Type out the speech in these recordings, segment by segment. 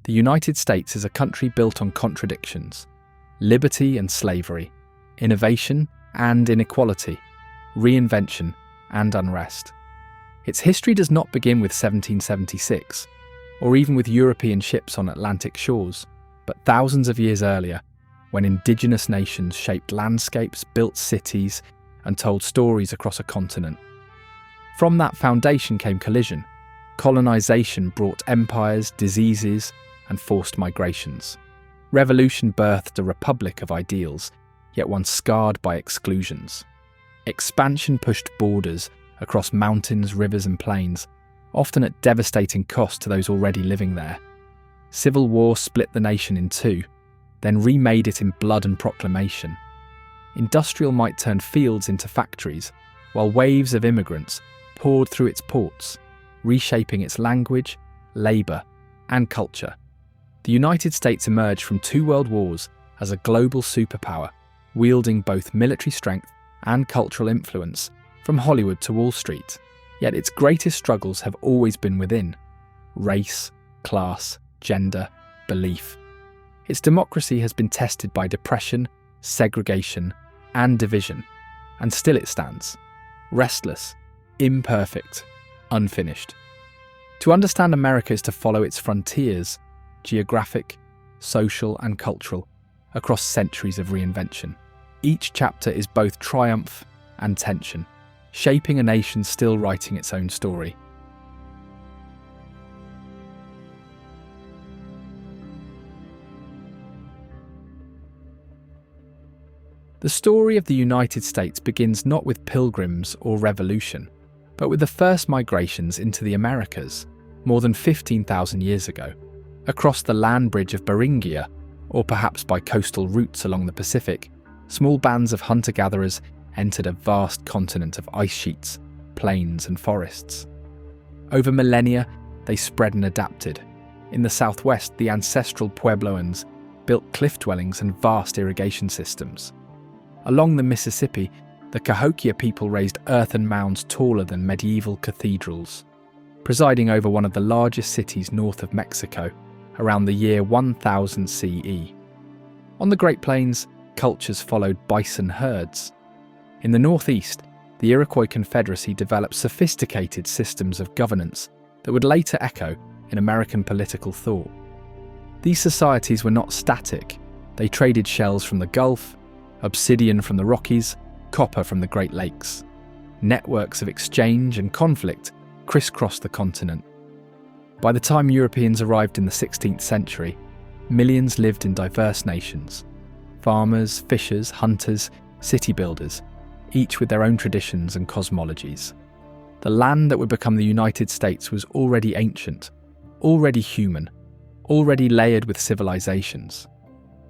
The United States is a country built on contradictions: liberty and slavery, innovation and inequality, reinvention and unrest. Its history does not begin with 1776, or even with European ships on Atlantic shores, but thousands of years earlier, when indigenous nations shaped landscapes, built cities, and told stories across a continent. From that foundation came collision. Colonization brought empires, diseases, and forced migrations. Revolution birthed a republic of ideals, yet one scarred by exclusions. Expansion pushed borders across mountains, rivers, and plains, often at devastating cost to those already living there. Civil war split the nation in two, then remade it in blood and proclamation. Industrial might turned fields into factories, while waves of immigrants poured through its ports, reshaping its language, labour, and culture. The United States emerged from two world wars as a global superpower, wielding both military strength and cultural influence from Hollywood to Wall Street. Yet its greatest struggles have always been within: race, class, gender, belief. Its democracy has been tested by depression, segregation, and division, and still it stands, restless, imperfect, unfinished. To understand America is to follow its frontiers, geographic, social, and cultural, across centuries of reinvention. Each chapter is both triumph and tension, shaping a nation still writing its own story. The story of the United States begins not with pilgrims or revolution, but with the first migrations into the Americas, more than 15,000 years ago. Across the land bridge of Beringia, or perhaps by coastal routes along the Pacific, small bands of hunter-gatherers entered a vast continent of ice sheets, plains, and forests. Over millennia, they spread and adapted. In the southwest, the ancestral Puebloans built cliff dwellings and vast irrigation systems. Along the Mississippi, the Cahokia people raised earthen mounds taller than medieval cathedrals, presiding over one of the largest cities north of Mexico around the year 1000 CE. On the Great Plains, cultures followed bison herds. In the northeast, the Iroquois Confederacy developed sophisticated systems of governance that would later echo in American political thought. These societies were not static. They traded shells from the Gulf, obsidian from the Rockies, copper from the Great Lakes. Networks of exchange and conflict crisscrossed the continent. By the time Europeans arrived in the 16th century, millions lived in diverse nations: farmers, fishers, hunters, city builders, each with their own traditions and cosmologies. The land that would become the United States was already ancient, already human, already layered with civilizations.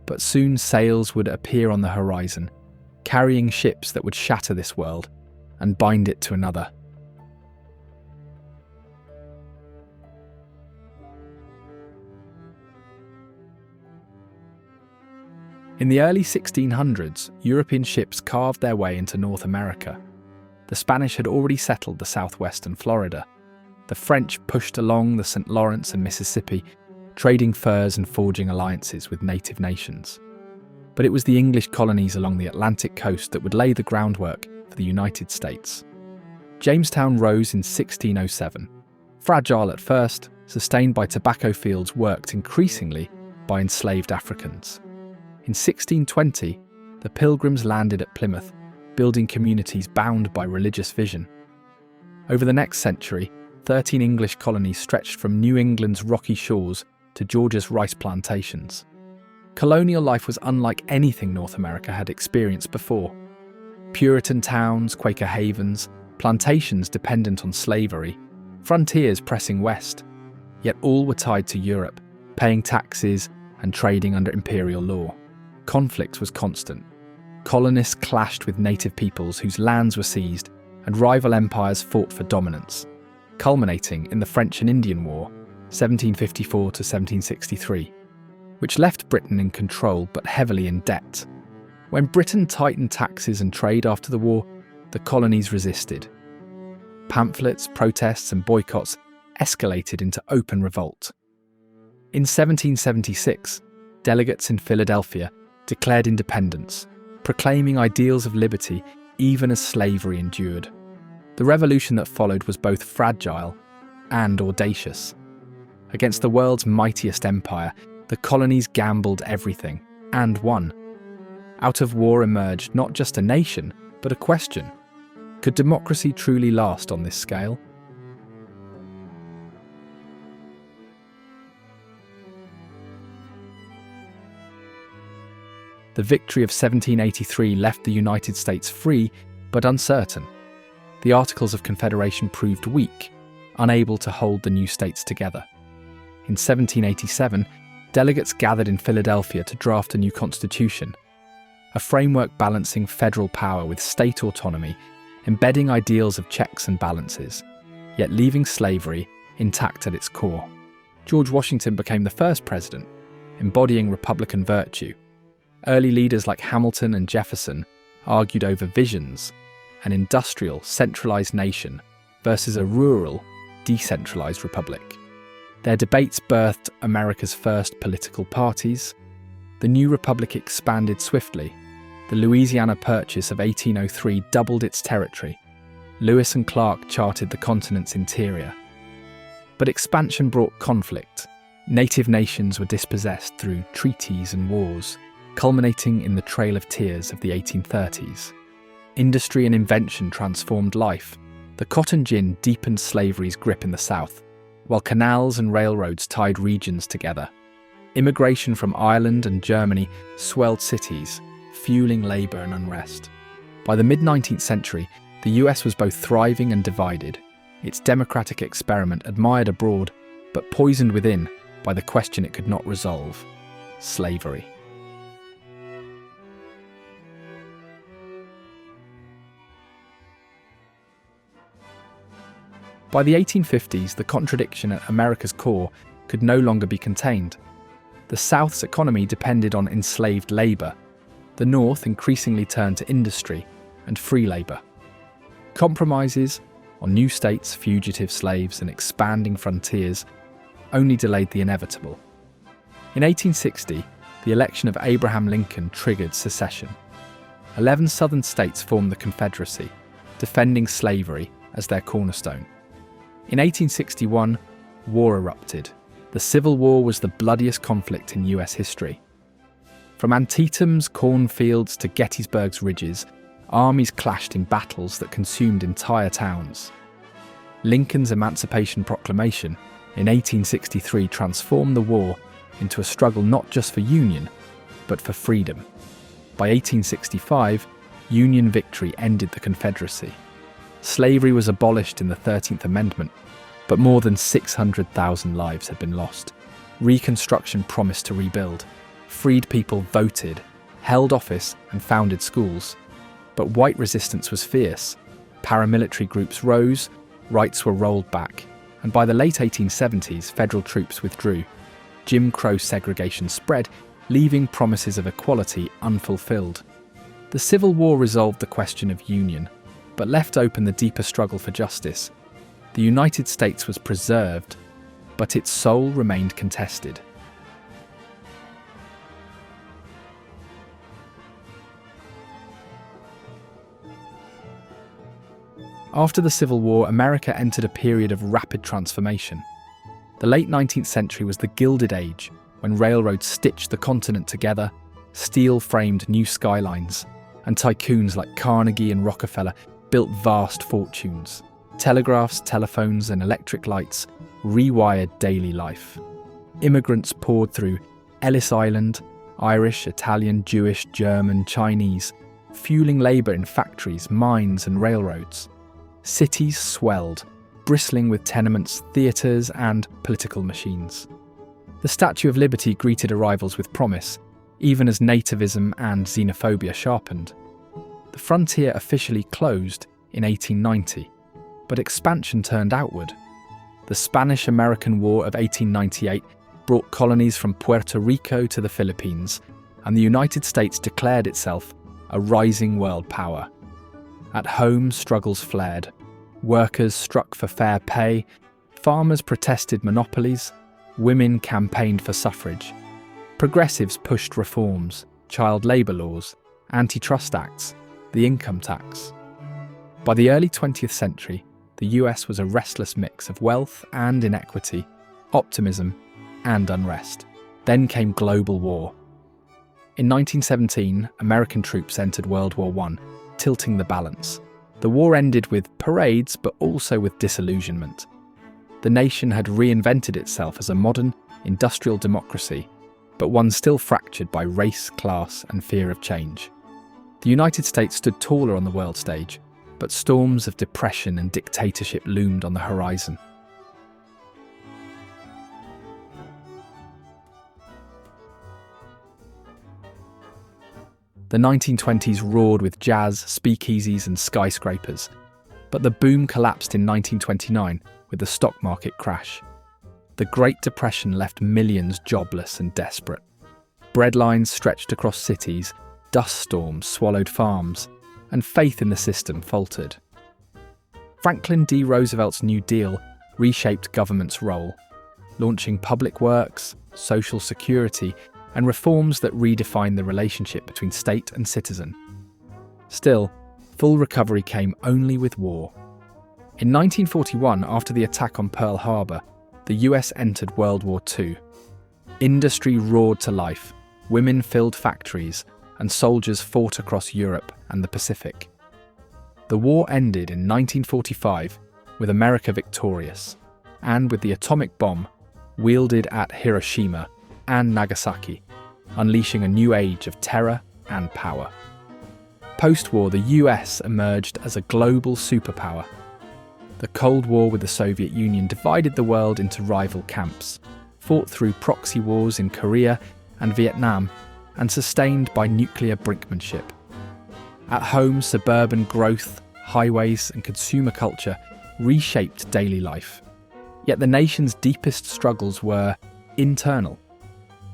But soon sails would appear on the horizon, carrying ships that would shatter this world and bind it to another. In the early 1600s, European ships carved their way into North America. The Spanish had already settled the southwest and Florida. The French pushed along the St. Lawrence and Mississippi, trading furs and forging alliances with native nations. But it was the English colonies along the Atlantic coast that would lay the groundwork for the United States. Jamestown rose in 1607. Fragile at first, sustained by tobacco fields worked increasingly by enslaved Africans. In 1620, the Pilgrims landed at Plymouth, building communities bound by religious vision. Over the next century, 13 English colonies stretched from New England's rocky shores to Georgia's rice plantations. Colonial life was unlike anything North America had experienced before. Puritan towns, Quaker havens, plantations dependent on slavery, frontiers pressing west. Yet all were tied to Europe, paying taxes and trading under imperial law. Conflict was constant. Colonists clashed with native peoples whose lands were seized, and rival empires fought for dominance, culminating in the French and Indian War, 1754 to 1763, which left Britain in control but heavily in debt. When Britain tightened taxes and trade after the war, the colonies resisted. Pamphlets, protests, and boycotts escalated into open revolt. In 1776, delegates in Philadelphia declared independence, proclaiming ideals of liberty even as slavery endured. The revolution that followed was both fragile and audacious. Against the world's mightiest empire, the colonies gambled everything and won. Out of war emerged not just a nation, but a question. Could democracy truly last on this scale? The victory of 1783 left the United States free but uncertain. The Articles of Confederation proved weak, unable to hold the new states together. In 1787, delegates gathered in Philadelphia to draft a new constitution, a framework balancing federal power with state autonomy, embedding ideals of checks and balances, yet leaving slavery intact at its core. George Washington became the first president, embodying Republican virtue. Early leaders like Hamilton and Jefferson argued over visions, an industrial, centralized nation versus a rural, decentralized republic. Their debates birthed America's first political parties. The new republic expanded swiftly. The Louisiana Purchase of 1803 doubled its territory. Lewis and Clark charted the continent's interior. But expansion brought conflict. Native nations were dispossessed through treaties and wars, culminating in the Trail of Tears of the 1830s. Industry and invention transformed life. The cotton gin deepened slavery's grip in the South, while canals and railroads tied regions together. Immigration from Ireland and Germany swelled cities, fueling labour and unrest. By the mid-19th century, the US was both thriving and divided, its democratic experiment admired abroad, but poisoned within by the question it could not resolve: slavery. By the 1850s, the contradiction at America's core could no longer be contained. The South's economy depended on enslaved labour. The North increasingly turned to industry and free labour. Compromises on new states, fugitive slaves, and expanding frontiers only delayed the inevitable. In 1860, the election of Abraham Lincoln triggered secession. 11 Southern states formed the Confederacy, defending slavery as their cornerstone. In 1861, war erupted. The Civil War was the bloodiest conflict in US history. From Antietam's cornfields to Gettysburg's ridges, armies clashed in battles that consumed entire towns. Lincoln's Emancipation Proclamation in 1863 transformed the war into a struggle not just for union, but for freedom. By 1865, Union victory ended the Confederacy. Slavery was abolished in the 13th Amendment, but more than 600,000 lives had been lost. Reconstruction promised to rebuild. Freed people voted, held office, and founded schools. But white resistance was fierce. Paramilitary groups rose, rights were rolled back, and by the late 1870s, federal troops withdrew. Jim Crow segregation spread, leaving promises of equality unfulfilled. The Civil War resolved the question of union, but left open the deeper struggle for justice. The United States was preserved, but its soul remained contested. After the Civil War, America entered a period of rapid transformation. The late 19th century was the Gilded Age, when railroads stitched the continent together, steel framed new skylines, and tycoons like Carnegie and Rockefeller built vast fortunes. Telegraphs, telephones, and electric lights rewired daily life. Immigrants poured through Ellis Island, Irish, Italian, Jewish, German, Chinese, fueling labour in factories, mines, and railroads. Cities swelled, bristling with tenements, theatres, and political machines. The Statue of Liberty greeted arrivals with promise, even as nativism and xenophobia sharpened. The frontier officially closed in 1890, but expansion turned outward. The Spanish-American War of 1898 brought colonies from Puerto Rico to the Philippines, and the United States declared itself a rising world power. At home, struggles flared. Workers struck for fair pay, farmers protested monopolies, women campaigned for suffrage. Progressives pushed reforms, child labour laws, antitrust acts, the income tax. By the early 20th century, the US was a restless mix of wealth and inequity, optimism and unrest. Then came global war. In 1917, American troops entered World War I, tilting the balance. The war ended with parades, but also with disillusionment. The nation had reinvented itself as a modern, industrial democracy, but one still fractured by race, class, and fear of change. The United States stood taller on the world stage, but storms of depression and dictatorship loomed on the horizon. The 1920s roared with jazz, speakeasies, and skyscrapers, but the boom collapsed in 1929 with the stock market crash. The Great Depression left millions jobless and desperate. Bread lines stretched across cities, dust storms swallowed farms, and faith in the system faltered. Franklin D. Roosevelt's New Deal reshaped government's role, launching public works, social security, and reforms that redefined the relationship between state and citizen. Still, full recovery came only with war. In 1941, after the attack on Pearl Harbor, the US entered World War II. Industry roared to life, women filled factories, and soldiers fought across Europe and the Pacific. The war ended in 1945 with America victorious, and with the atomic bomb wielded at Hiroshima and Nagasaki, unleashing a new age of terror and power. Post-war, the US emerged as a global superpower. The Cold War with the Soviet Union divided the world into rival camps, fought through proxy wars in Korea and Vietnam, and sustained by nuclear brinkmanship. At home, suburban growth, highways, and consumer culture reshaped daily life. Yet the nation's deepest struggles were internal.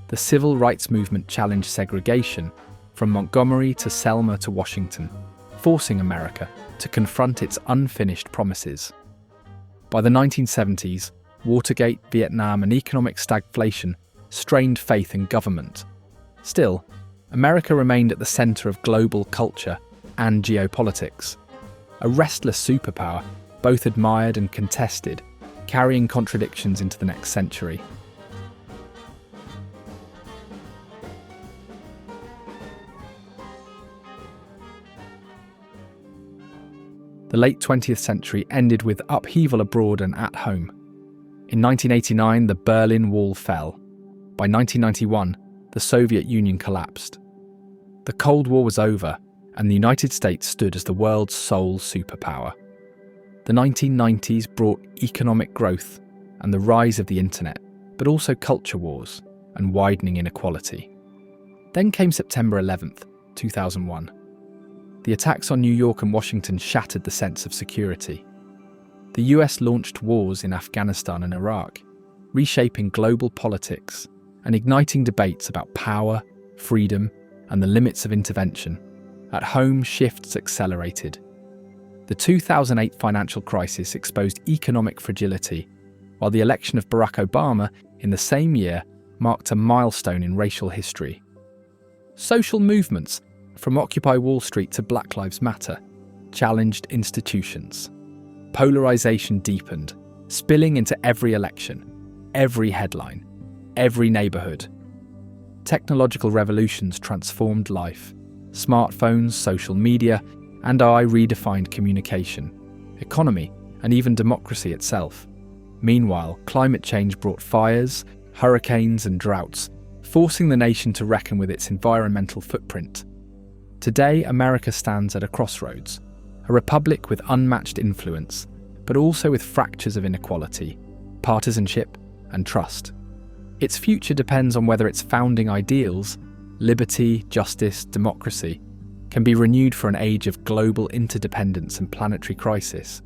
The civil rights movement challenged segregation from Montgomery to Selma to Washington, forcing America to confront its unfinished promises. By the 1970s, Watergate, Vietnam, and economic stagflation strained faith in government. Still, America remained at the centre of global culture and geopolitics. A restless superpower, both admired and contested, carrying contradictions into the next century. The late 20th century ended with upheaval abroad and at home. In 1989, the Berlin Wall fell. By 1991, the Soviet Union collapsed. The Cold War was over, and the United States stood as the world's sole superpower. The 1990s brought economic growth and the rise of the internet, but also culture wars and widening inequality. Then came September 11th, 2001. The attacks on New York and Washington shattered the sense of security. The US launched wars in Afghanistan and Iraq, reshaping global politics and igniting debates about power, freedom, and the limits of intervention. At home, shifts accelerated. The 2008 financial crisis exposed economic fragility, while the election of Barack Obama in the same year marked a milestone in racial history. Social movements, from Occupy Wall Street to Black Lives Matter, challenged institutions. Polarization deepened, spilling into every election, every headline, every neighborhood. Technological revolutions transformed life. Smartphones, social media, and AI redefined communication, economy, and even democracy itself. Meanwhile, climate change brought fires, hurricanes, and droughts, forcing the nation to reckon with its environmental footprint. Today, America stands at a crossroads, a republic with unmatched influence, but also with fractures of inequality, partisanship, and trust. Its future depends on whether its founding ideals, liberty, justice, democracy, can be renewed for an age of global interdependence and planetary crisis.